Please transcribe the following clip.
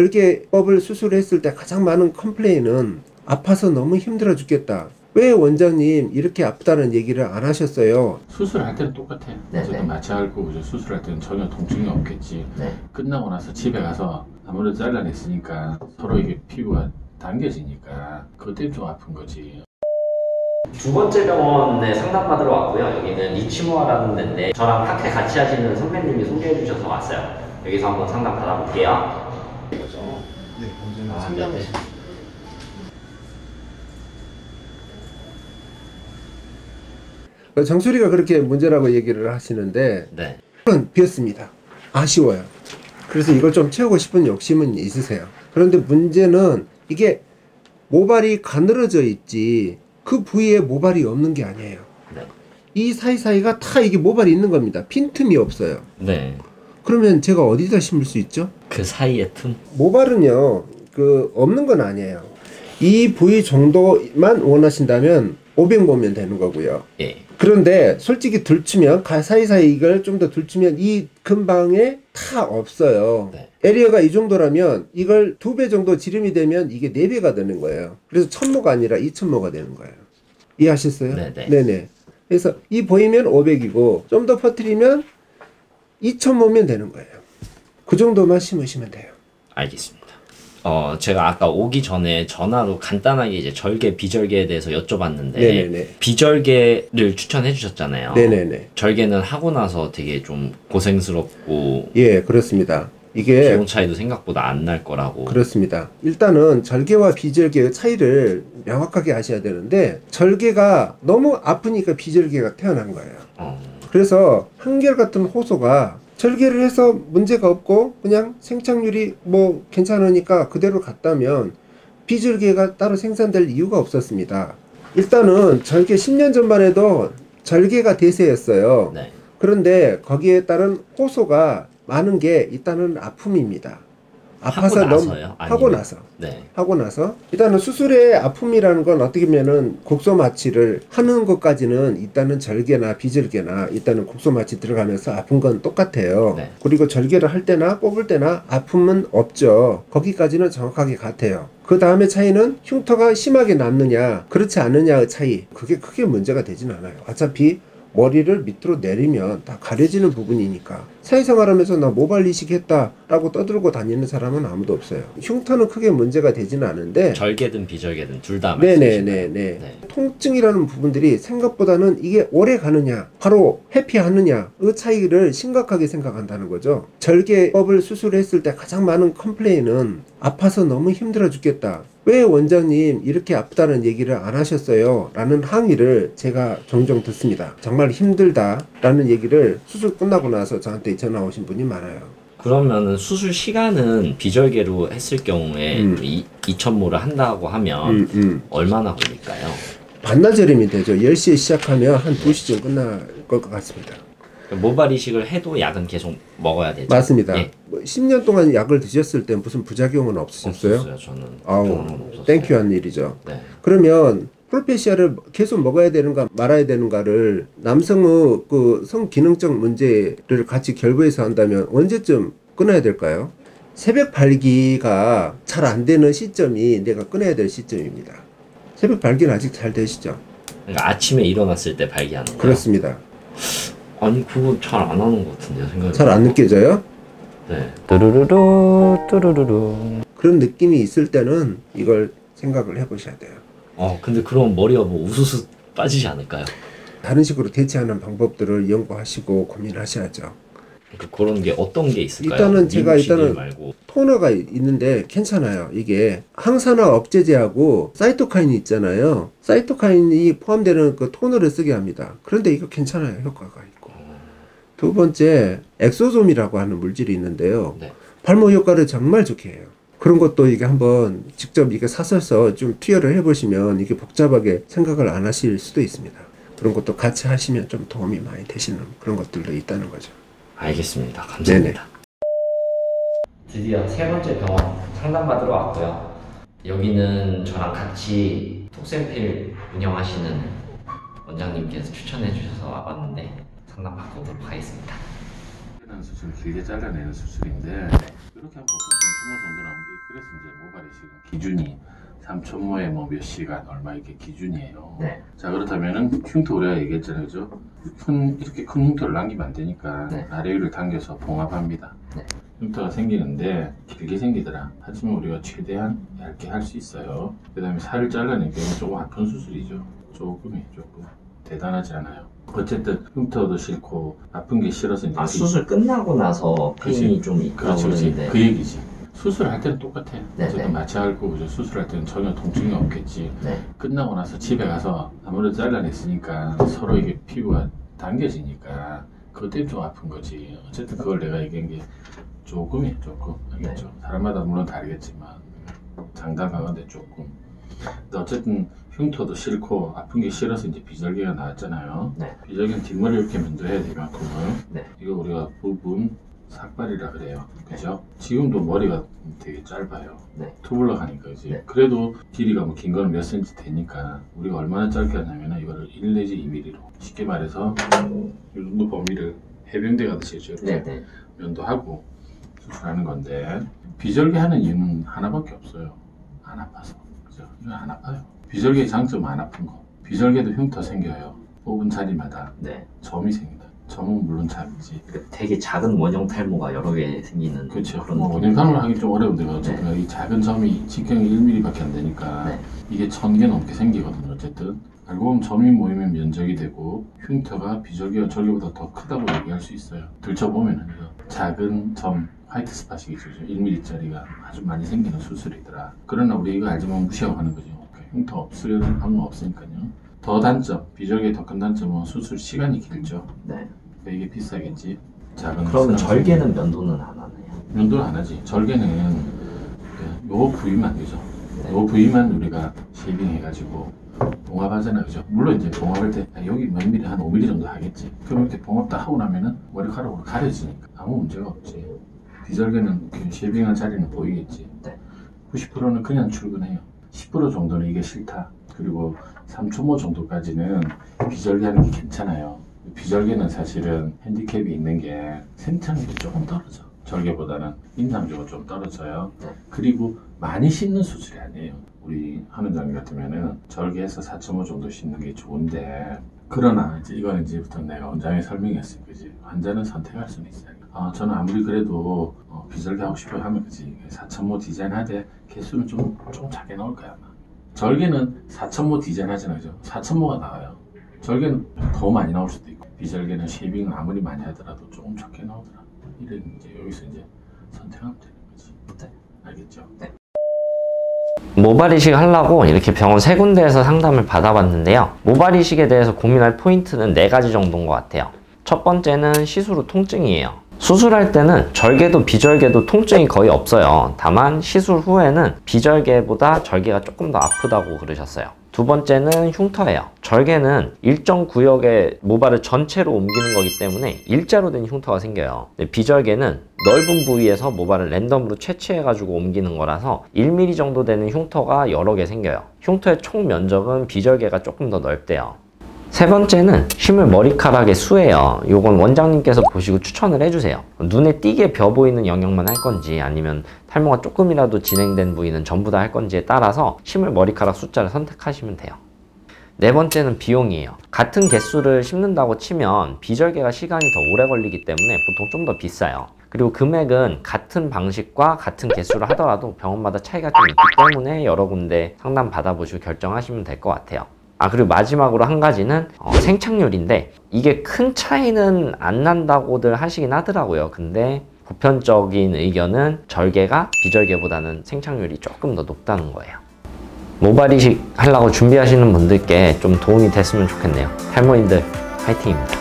절개법을 수술했을 때 가장 많은 컴플레인은 아파서 너무 힘들어 죽겠다. 왜 원장님 이렇게 아프다는 얘기를 안 하셨어요? 수술할 때는 똑같아요. 어쨌든 마취할 거고 수술할 때는 전혀 통증이 없겠지. 끝나고 나서 집에 가서 아무래도 잘라냈으니까 서로 이게 피부가 당겨지니까 그것 때문에 좀 아픈 거지. 두 번째 병원에 상담받으러 왔고요. 여기는 리치모아라는 데인데 저랑 파케 같이 하시는 선배님이 소개해 주셔서 왔어요. 여기서 한번 상담 받아볼게요. 네, 원장님 상담하시죠. 정수리가 그렇게 문제라고 얘기를 하시는데 비었습니다. 아쉬워요. 그래서 이걸 좀 채우고 싶은 욕심은 있으세요. 그런데 문제는 이게 모발이 가늘어져 있지 그 부위에 모발이 없는 게 아니에요. 이 사이사이가 다 이게 모발이 있는 겁니다. 빈틈이 없어요. 그러면 제가 어디다 심을 수 있죠? 그 사이의 틈? 모발은요 없는 건 아니에요. 이 부위 정도만 원하신다면 500 보면 되는 거고요. 그런데 솔직히 들추면 사이사이 이걸 좀 더 들추면 이 근방에 다 없어요. 에리어가 이 정도라면 이걸 2배 정도 지름이 되면 이게 4배가 되는 거예요. 그래서 1000모가 아니라 2000모가 되는 거예요. 이해하셨어요? 네네. 그래서 이 보이면 500이고 좀 더 퍼뜨리면 2000모면 되는 거예요. 그 정도만 심으시면 돼요. 알겠습니다. 제가 아까 오기 전에 전화로 간단하게 이제 절개, 비절개에 대해서 여쭤봤는데 비절개를 추천해 주셨잖아요. 절개는 하고 나서 되게 좀 고생스럽고 그렇습니다. 이게 비용 차이도 생각보다 안 날 거라고. 그렇습니다. 일단은 절개와 비절개의 차이를 명확하게 아셔야 되는데 절개가 너무 아프니까 비절개가 태어난 거예요. 그래서 한결같은 호소가 절개를 해서 문제가 없고 그냥 생착률이 뭐 괜찮으니까 그대로 갔다면 비절개가 따로 생산될 이유가 없었습니다. 일단은 절개 10년 전만 해도 절개가 대세였어요. 그런데 거기에 따른 호소가 많은 게 일단은 아픔입니다. 아파서 하고 나서 일단은 수술의 아픔이라는 건 어떻게 보면은 곡소 마취를 하는 것까지는 일단은 절개나 비절개나 일단은 곡소 마취 들어가면서 아픈 건 똑같아요. 그리고 절개를 할 때나 뽑을 때나 아픔은 없죠. 거기까지는 정확하게 같아요. 그 다음에 차이는 흉터가 심하게 남느냐 그렇지 않느냐의 차이, 그게 크게 문제가 되진 않아요. 어차피 머리를 밑으로 내리면 다 가려지는 부분이니까. 사회생활하면서 나 모발 이식했다 라고 떠들고 다니는 사람은 아무도 없어요. 흉터는 크게 문제가 되지는 않은데 절개든 비절개든 둘 다 통증이라는 부분들이 생각보다는 이게 오래 가느냐 바로 회피하느냐 그 차이를 심각하게 생각한다는 거죠. 절개법을 수술했을 때 가장 많은 컴플레인은 아파서 너무 힘들어 죽겠다. 왜 원장님 이렇게 아프다는 얘기를 안 하셨어요? 라는 항의를 제가 종종 듣습니다. 정말 힘들다 라는 얘기를 수술 끝나고 나서 저한테 전화 오신 분이 많아요. 그러면은 수술 시간은 비절개로 했을 경우에 2000모를 한다고 하면 얼마나 걸릴까요? 반나절이면 되죠. 10시에 시작하면 한 2시쯤 끝날 것 같습니다. 모발 이식을 해도 약은 계속 먹어야 되죠? 맞습니다. 10년 동안 약을 드셨을 때 무슨 부작용은 없으셨어요? 없었어요. 저는 땡큐한 일이죠. 그러면 프로페시아를 계속 먹어야 되는가 말아야 되는가를 남성의 그 성기능적 문제를 같이 결부해서 한다면 언제쯤 끊어야 될까요? 새벽 발기가 잘 안 되는 시점이 내가 끊어야 될 시점입니다. 새벽 발기는 아직 잘 되시죠? 그러니까 아침에 일어났을 때 발기하는 거예요? 그렇습니다. 아니 그거 잘 안 하는 것 같은데요, 생각이. 잘 안 느껴져요? 뚜루루루 뚜루루루. 그런 느낌이 있을 때는 이걸 생각을 해보셔야 돼요. 근데 그럼 머리가 뭐 우수수 빠지지 않을까요? 다른 식으로 대체하는 방법들을 연구하시고 고민하셔야죠. 그러니까 그런 게 어떤 게 있을까요? 일단은 제가 말고. 토너가 있는데 괜찮아요. 이게 항산화 억제제하고 사이토카인이 있잖아요. 사이토카인이 포함되는 그 토너를 쓰게 합니다. 그런데 이거 괜찮아요. 효과가 있고. 두 번째 엑소솜이라고 하는 물질이 있는데요. 발모 효과를 정말 좋게 해요. 그런 것도 이게 한번 직접 이게 사셔서 좀 투여를 해보시면 이게 복잡하게 생각을 안 하실 수도 있습니다. 그런 것도 같이 하시면 좀 도움이 많이 되시는 그런 것들도 있다는 거죠. 알겠습니다. 감사합니다. 드디어 세 번째 병원 상담받으러 왔고요. 여기는 저랑 같이 톡센필 운영하시는 원장님께서 추천해 주셔서 와봤는데 상담 받도록 하겠습니다. 수술 길게 잘라내는 수술인데 이렇게 하면 보통 3초모 정도 나오는 게 기준이 3,000모에 뭐 몇 시간 얼마 이렇게 기준이에요. 네. 자, 그렇다면은 흉터 우리가 얘기했잖아요, 그죠? 이렇게 큰 흉터를 남기면 안 되니까 네. 아래 위를 당겨서 봉합합니다. 네. 흉터가 생기는데 길게 생기더라. 하지만 우리가 최대한 얇게 할 수 있어요. 그 다음에 살을 잘라내기 조금 아픈 수술이죠. 조금 대단하지 않아요. 어쨌든 흉터도 싫고 아픈 게 싫어서 이제 수술 끝나고 나서 페인이 좀 있다고 그러는데 그 얘기지. 수술할 때는 똑같아. 어쨌든 마취할 거고 수술할 때는 전혀 통증이 없겠지. 네. 끝나고 나서 집에 가서 아무래도 잘라냈으니까 서로 이게 피부가 당겨지니까 그것 때문에 좀 아픈 거지. 어쨌든 그걸 내가 얘기한 게 조금 알겠죠. 네. 사람마다 물론 다르겠지만 장담하건대 조금. 근데 어쨌든 흉터도 싫고 아픈 게 싫어서 이제 비절개가 나왔잖아요. 네. 비절개는 뒷머리 이렇게 면도해야 되만큼은 네. 이거 우리가 부분 삭발이라 그래요. 그죠? 지금도 머리가 되게 짧아요. 네. 투블럭 하니까 이제 네. 그래도 길이가 뭐 긴 거는 몇 센치 되니까 우리가 얼마나 짧게 하냐면 이거를 1 내지 2mm로 쉽게 말해서 이 정도 범위를 해병대 가듯이 이렇게 네. 면도하고 수술하는 건데 비절개 하는 이유는 하나밖에 없어요. 안 아파서. 그죠? 이거 안 아파요. 비절개의 장점은 안 아픈 거. 비절개도 흉터 생겨요. 뽑은 자리마다 네. 점이 생긴다. 점은 물론 작지. 되게 작은 원형 탈모가 여러 개 생기는 그렇죠. 그런 원형 탈모를 하기 좀 어려운데 어쨌든 네. 이 작은 점이 직경이 1mm밖에 안 되니까 네. 이게 1000개 넘게 생기거든요. 어쨌든 알고 보면 점이 모이면 면적이 되고 흉터가 비절개와 절개보다 더 크다고 얘기할 수 있어요. 들춰보면은 작은 점 화이트 스팟이겠죠. 1mm짜리가 아주 많이 생기는 수술이더라. 그러나 우리 이거 알지만 무시하고 하는 거죠. 흉터 없으려는 방법 없으니까요. 더 단점, 비절개의 더 큰 단점은 수술 시간이 길죠. 네. 그러니까 이게 비싸겠지. 작은 그러면 절개는 면도는 안 하나요? 면도는 안 하지. 절개는 요 부위만 되죠. 네. 요 부위만 우리가 쉐이빙 해가지고 봉합하잖아요. 그죠? 물론 이제 봉합할 때 여기 몇 미리 한 5mm 정도 하겠지. 그럼 이렇게 봉합 다 하고 나면은 머리카락으로 가려지니까 아무 문제가 없지. 비절개는 쉐이빙한 자리는 보이겠지. 네. 90%는 그냥 출근해요. 10% 정도는 이게 싫다. 그리고 3,000모 정도까지는 비절개 하는 게 괜찮아요. 비절개는 사실은 핸디캡이 있는 게 생착률이 조금 떨어져. 절개보다는 임상적으로 좀 떨어져요. 그리고 많이 씻는 수술이 아니에요. 우리 한원장님 같으면은 절개해서 4,000모 정도 씻는 게 좋은데 그러나 이제 이거는 이제부터 내가 원장에 설명했을 거지. 환자는 선택할 수는 있어요. 저는 아무리 그래도 비절개 하고 싶어요 하면 그지. 4,000모 디자인하되 개수는 좀 작게 나올 거야 아마. 절개는 4,000모 디자인 하잖아요. 4,000모가 나와요. 절개는 더 많이 나올 수도 있고 비절개는 쉐이빙을 아무리 많이 하더라도 조금 적게 나오더라. 이런 이제 여기서 이제 선택하면 되는 거지. 네. 알겠죠? 네. 모발 이식 하려고 이렇게 병원 3군데에서 상담을 받아봤는데요. 모발 이식에 대해서 고민할 포인트는 4가지 정도인 것 같아요. 첫 번째는 시술 후 통증이에요. 수술할 때는 절개도 비절개도 통증이 거의 없어요. 다만 시술 후에는 비절개보다 절개가 조금 더 아프다고 그러셨어요. 두 번째는 흉터예요. 절개는 일정 구역의 모발을 전체로 옮기는 거기 때문에 일자로 된 흉터가 생겨요. 비절개는 넓은 부위에서 모발을 랜덤으로 채취해가지고 옮기는 거라서 1mm 정도 되는 흉터가 여러 개 생겨요. 흉터의 총 면적은 비절개가 조금 더 넓대요. 세 번째는 실물 머리카락의 수예요. 요건 원장님께서 보시고 추천을 해주세요. 눈에 띄게 벼 보이는 영역만 할 건지 아니면 탈모가 조금이라도 진행된 부위는 전부 다 할 건지에 따라서 실물 머리카락 숫자를 선택하시면 돼요. 네 번째는 비용이에요. 같은 개수를 심는다고 치면 비절개가 시간이 더 오래 걸리기 때문에 보통 좀 더 비싸요. 그리고 금액은 같은 방식과 같은 개수를 하더라도 병원마다 차이가 좀 있기 때문에 여러 군데 상담 받아보시고 결정하시면 될 것 같아요. 그리고 마지막으로 한 가지는 생착률인데 이게 큰 차이는 안 난다고들 하시긴 하더라고요. 근데 보편적인 의견은 절개가 비절개보다는 생착률이 조금 더 높다는 거예요. 모발 이식 하려고 준비하시는 분들께 좀 도움이 됐으면 좋겠네요. 탈모인들 화이팅입니다.